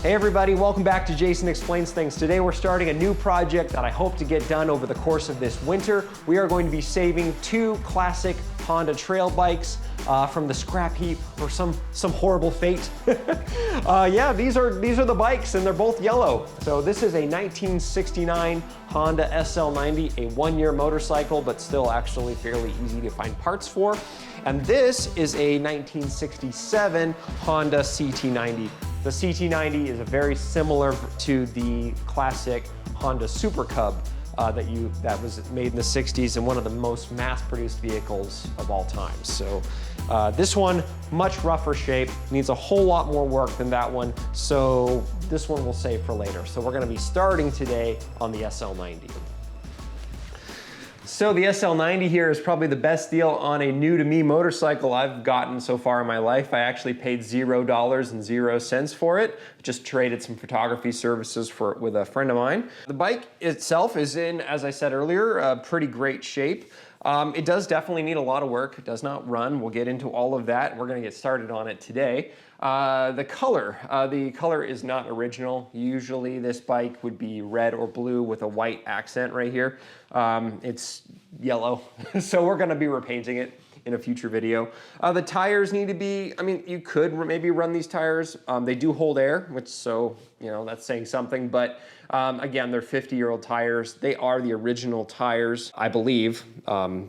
Hey everybody, welcome back to Jason Explains Things. Today we're starting a new project that I hope to get done over the course of this winter. We are going to be saving two classic Honda trail bikes from the scrap heap or some horrible fate. Yeah, these are the bikes and they're both yellow. So this is a 1969 Honda SL90, a one-year motorcycle, but still actually fairly easy to find parts for. And this is a 1967 Honda CT90. The CT90 is very similar to the classic Honda Super Cub that was made in the 60s and one of the most mass-produced vehicles of all time. So this one, much rougher shape, needs a whole lot more work than that one. So this one we'll save for later. So we're gonna be starting today on the SL90. So the SL90 here is probably the best deal on a new-to-me motorcycle I've gotten so far in my life. I actually paid $0 for it. Just traded some photography services with a friend of mine. The bike itself is in, as I said earlier, a pretty great shape. It does definitely need a lot of work. It does not run. We'll get into all of that. We're gonna get started on it today. The color is not original. Usually this bike would be red or blue with a white accent right here. It's yellow, so we're gonna be repainting it in a future video. The tires need to be, I mean, you could maybe run these tires. They do hold air, which, so, you know, that's saying something, but again, they're 50-year-old tires. They are the original tires, I believe,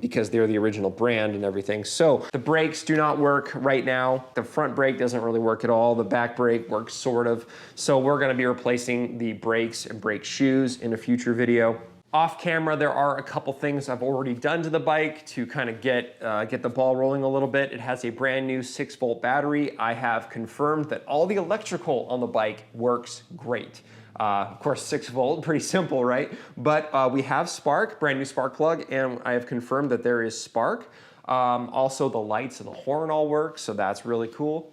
because they're the original brand and everything. So the brakes do not work right now. The front brake doesn't really work at all. The back brake works sort of. So we're gonna be replacing the brakes and brake shoes in a future video. Off camera, there are a couple things I've already done to the bike to kind of get the ball rolling a little bit. It has a brand new 6-volt battery. I have confirmed that all the electrical on the bike works great. Of course, 6-volt, pretty simple, right? But we have spark, brand new spark plug, and I have confirmed that there is spark. Also, the lights and the horn all work, so that's really cool.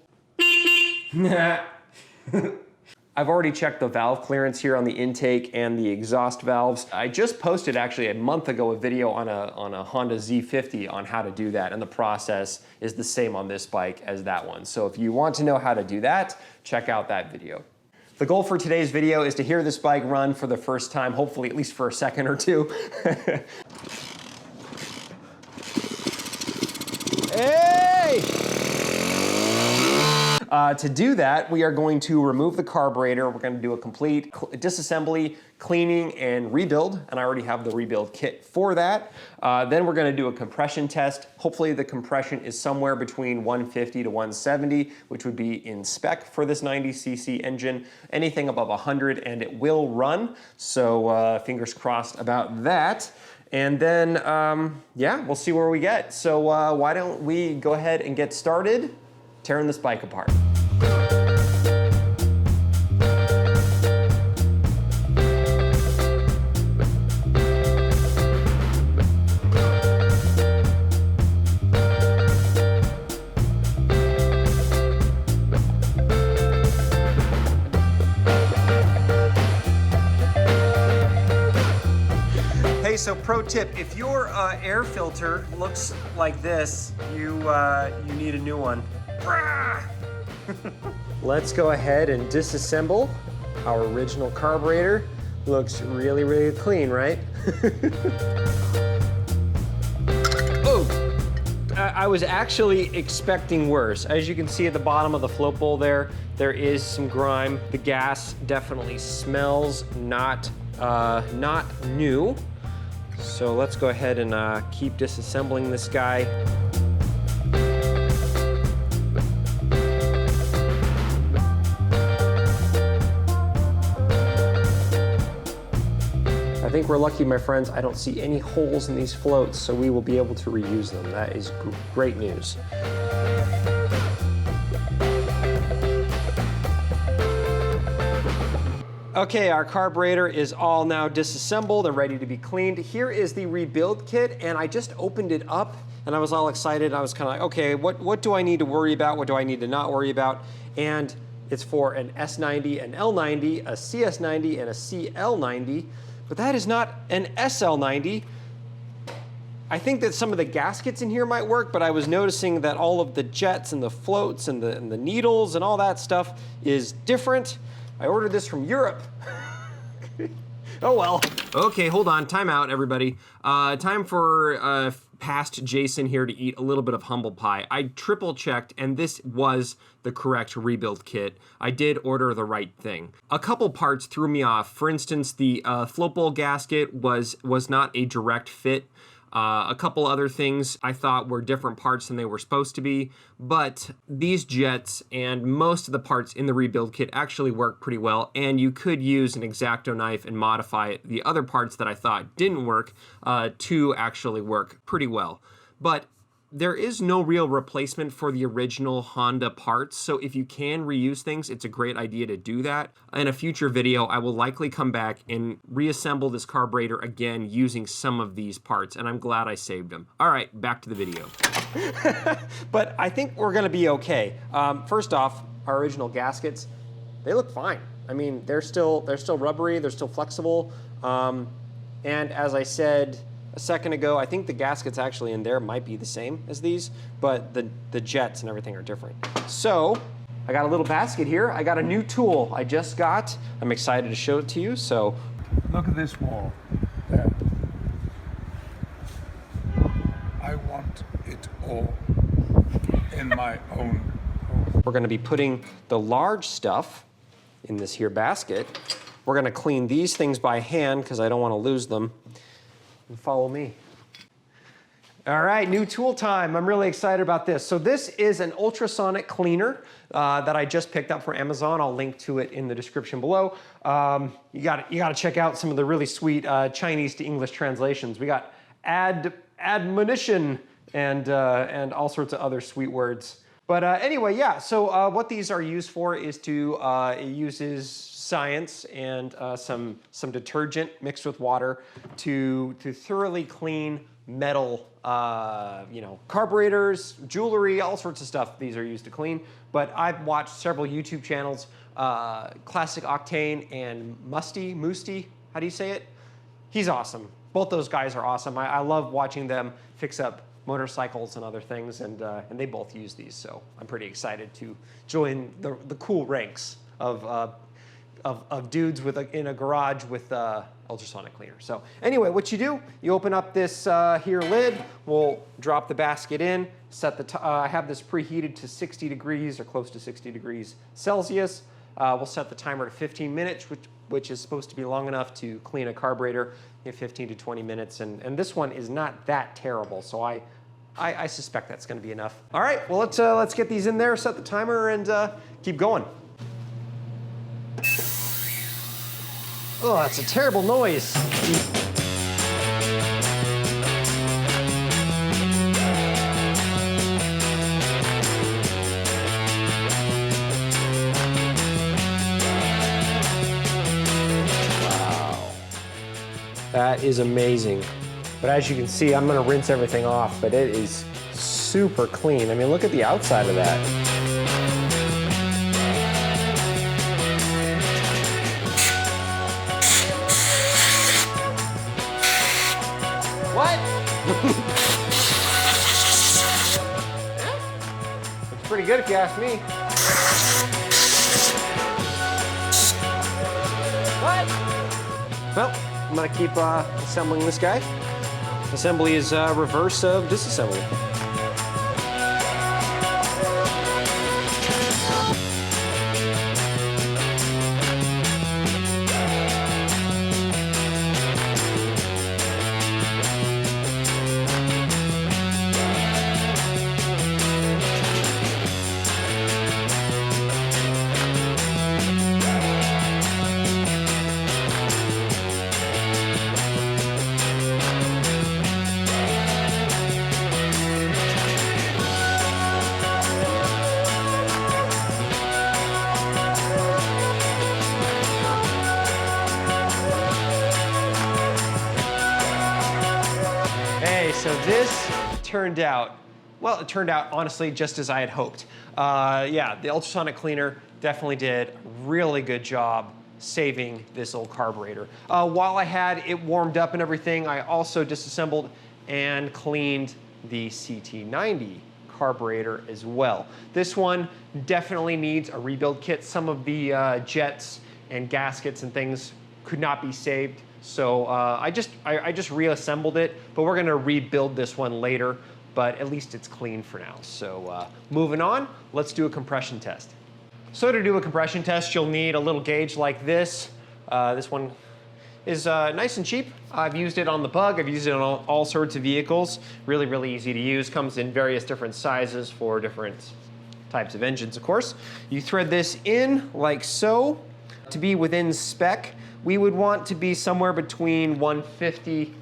I've already checked the valve clearance here on the intake and the exhaust valves. I just posted actually a month ago a video on a Honda Z50 on how to do that, and the process is the same on this bike as that one. So if you want to know how to do that, check out that video. The goal for today's video is to hear this bike run for the first time, hopefully at least for a second or two. Hey! To do that, we are going to remove the carburetor. We're going to do a complete disassembly, cleaning, and rebuild, and I already have the rebuild kit for that. Then we're going to do a compression test. Hopefully the compression is somewhere between 150 to 170, which would be in spec for this 90cc engine. Anything above 100 and it will run, so fingers crossed about that. And then, yeah, we'll see where we get. So why don't we go ahead and get started tearing this bike apart. Hey, so pro tip, if your air filter looks like this, you need a new one. Let's go ahead and disassemble our original carburetor. Looks really, really clean, right? Oh, I was actually expecting worse. As you can see at the bottom of the float bowl there is some grime. The gas definitely smells not new. So let's go ahead and keep disassembling this guy. I think we're lucky, my friends. I don't see any holes in these floats, so we will be able to reuse them. That is great news. Okay, our carburetor is all now disassembled and ready to be cleaned. Here is the rebuild kit, and I just opened it up and I was all excited. I was kind of like, okay, what do I need to worry about? What do I need to not worry about? And it's for an S90, an L90, a CS90, and a CL90, but that is not an SL90. I think that some of the gaskets in here might work, but I was noticing that all of the jets and the floats and the needles and all that stuff is different. I ordered this from Europe. Oh well. Okay, hold on, time out everybody. Time for past Jason here to eat a little bit of humble pie. I triple checked and this was the correct rebuild kit. I did order the right thing. A couple parts threw me off. For instance, the float bowl gasket was not a direct fit. A couple other things I thought were different parts than they were supposed to be, but these jets and most of the parts in the rebuild kit actually work pretty well, and you could use an X-Acto knife and modify the other parts that I thought didn't work to actually work pretty well. But there is no real replacement for the original Honda parts, so if you can reuse things, it's a great idea to do that. In a future video, I will likely come back and reassemble this carburetor again using some of these parts, and I'm glad I saved them. All right, back to the video. But I think we're gonna be okay. First off, our original gaskets, they look fine. I mean, they're still rubbery, they're still flexible, and as I said a second ago, I think the gaskets actually in there might be the same as these, but the jets and everything are different. So, I got a little basket here. I got a new tool I just got. I'm excited to show it to you, so. Look at this wall there. I want it all in my own home. We're gonna be putting the large stuff in this here basket. We're gonna clean these things by hand because I don't wanna lose them. And follow me. All right, new tool time. I'm really excited about this. So this is an ultrasonic cleaner that I just picked up from Amazon. I'll link to it in the description below. You gotta check out some of the really sweet Chinese to English translations. We got admonition and all sorts of other sweet words. But anyway, yeah, so what these are used for is to, it uses science and some detergent mixed with water to thoroughly clean metal, you know, carburetors, jewelry, all sorts of stuff these are used to clean. But I've watched several YouTube channels, Classic Octane and Moosty, how do you say it? He's awesome. Both those guys are awesome. I love watching them fix up motorcycles and other things, and they both use these, so I'm pretty excited to join the cool ranks of dudes in a garage with ultrasonic cleaner. So anyway, what you do, you open up this here lid, we'll drop the basket in, set I have this preheated to 60 degrees or close to 60 degrees Celsius. We'll set the timer to 15 minutes, which is supposed to be long enough to clean a carburetor in 15 to 20 minutes. And this one is not that terrible, so I suspect that's gonna be enough. All right, well, let's get these in there, set the timer, and keep going. Oh, that's a terrible noise. That is amazing. But as you can see, I'm gonna rinse everything off, but it is super clean. I mean, look at the outside of that. What? Looks pretty good if you ask me. What? Well, I'm gonna keep assembling this guy. Assembly is reverse of disassembly. So this turned out, well, it turned out honestly just as I had hoped. Yeah, the ultrasonic cleaner definitely did a really good job saving this old carburetor. While I had it warmed up and everything, I also disassembled and cleaned the CT90 carburetor as well. This one definitely needs a rebuild kit. Some of the jets and gaskets and things could not be saved. So I just reassembled it, but we're gonna rebuild this one later, but at least it's clean for now. So moving on, let's do a compression test. So to do a compression test, you'll need a little gauge like this. This one is nice and cheap. I've used it on the Bug, I've used it on all sorts of vehicles. Really, really easy to use. Comes in various different sizes for different types of engines, of course. You thread this in like so. To be within spec, we would want to be somewhere between 150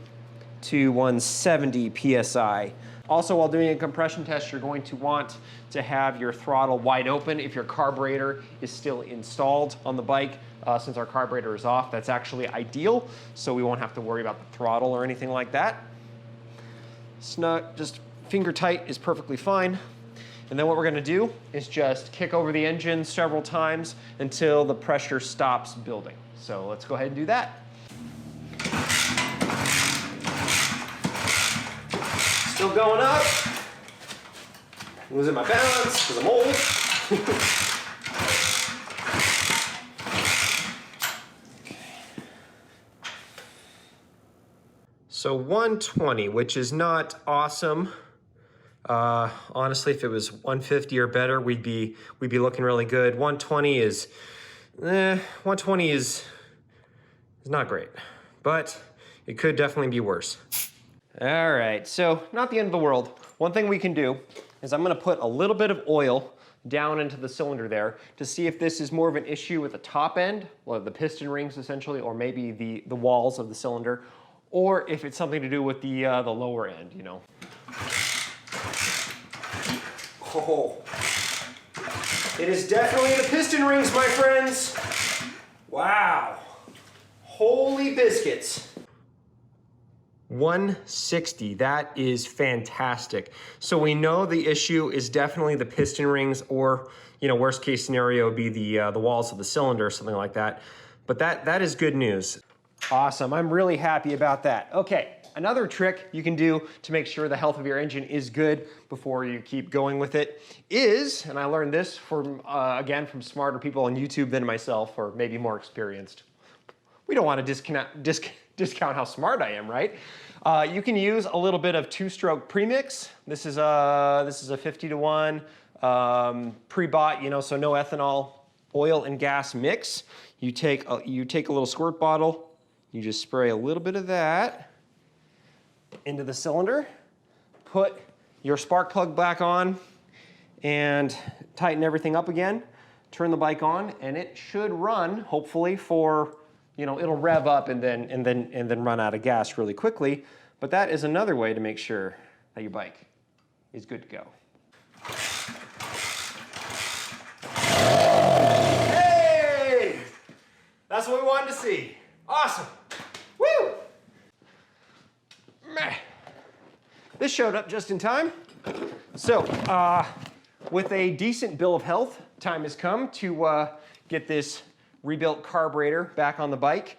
to 170 PSI. Also, while doing a compression test, you're going to want to have your throttle wide open if your carburetor is still installed on the bike. Since our carburetor is off, that's actually ideal, so we won't have to worry about the throttle or anything like that. Snug, just finger tight is perfectly fine. And then what we're gonna do is just kick over the engine several times until the pressure stops building. So let's go ahead and do that. Still going up. Losing my balance because I'm old. So 120, which is not awesome. Honestly, if it was 150 or better, we'd be looking really good. 120 is not great, but it could definitely be worse. All right, so not the end of the world. One thing we can do is I'm gonna put a little bit of oil down into the cylinder there to see if this is more of an issue with the top end, or the piston rings essentially, or maybe the walls of the cylinder, or if it's something to do with the lower end, you know. Oh, it is definitely the piston rings, my friends. Wow, holy biscuits. 160, that is fantastic. So we know the issue is definitely the piston rings, or, you know, worst case scenario would be the walls of the cylinder or something like that. But that is good news. Awesome, I'm really happy about that. Okay, another trick you can do to make sure the health of your engine is good before you keep going with it is, and I learned this from, again, from smarter people on YouTube than myself, or maybe more experienced. We don't want to discount how smart I am, right? You can use a little bit of two-stroke premix. This is a 50-to-1 pre-bought, you know, so no ethanol, oil and gas mix. You take a little squirt bottle. You just spray a little bit of that into the cylinder. Put your spark plug back on and tighten everything up again. Turn the bike on, and it should run hopefully for, you know, it'll rev up and then run out of gas really quickly. But that is another way to make sure that your bike is good to go. Hey! That's what we wanted to see. Awesome. Woo! Meh. This showed up just in time. So, with a decent bill of health, time has come to get this rebuilt carburetor back on the bike.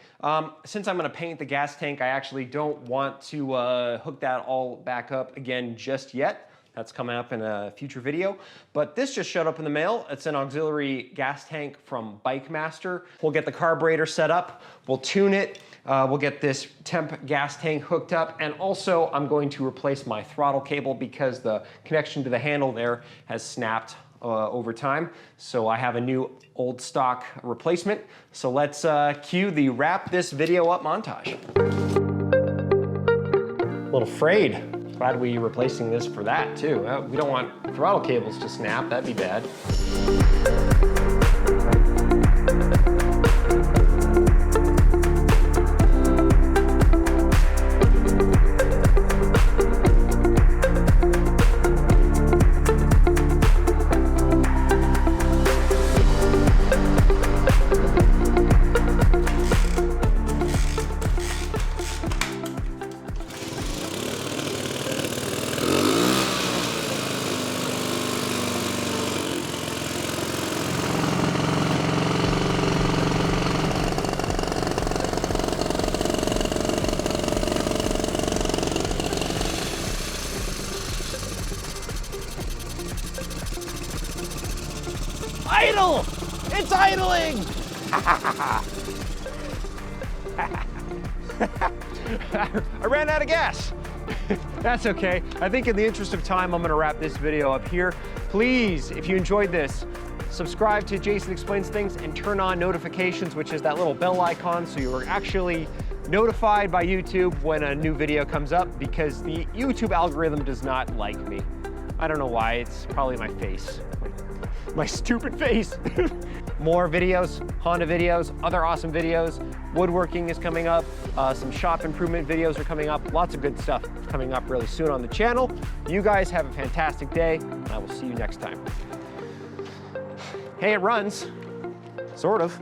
Since I'm gonna paint the gas tank, I actually don't want to hook that all back up again just yet. That's coming up in a future video. But this just showed up in the mail. It's an auxiliary gas tank from Bike Master. We'll get the carburetor set up, we'll tune it, we'll get this temp gas tank hooked up, and also I'm going to replace my throttle cable because the connection to the handle there has snapped over time. So I have a new old stock replacement. So let's cue the wrap this video up montage. A little frayed. Glad we replacing this for that too. We don't want throttle cables to snap, that'd be bad. idle! It's idling! I ran out of gas. That's okay. I think in the interest of time, I'm gonna wrap this video up here. Please, if you enjoyed this, subscribe to Jason Explains Things and turn on notifications, which is that little bell icon, so you are actually notified by YouTube when a new video comes up, because the YouTube algorithm does not like me. I don't know why, it's probably my face. My stupid face. More videos, Honda videos, other awesome videos. Woodworking is coming up. Some shop improvement videos are coming up. Lots of good stuff coming up really soon on the channel. You guys have a fantastic day, and I will see you next time. Hey, it runs. Sort of.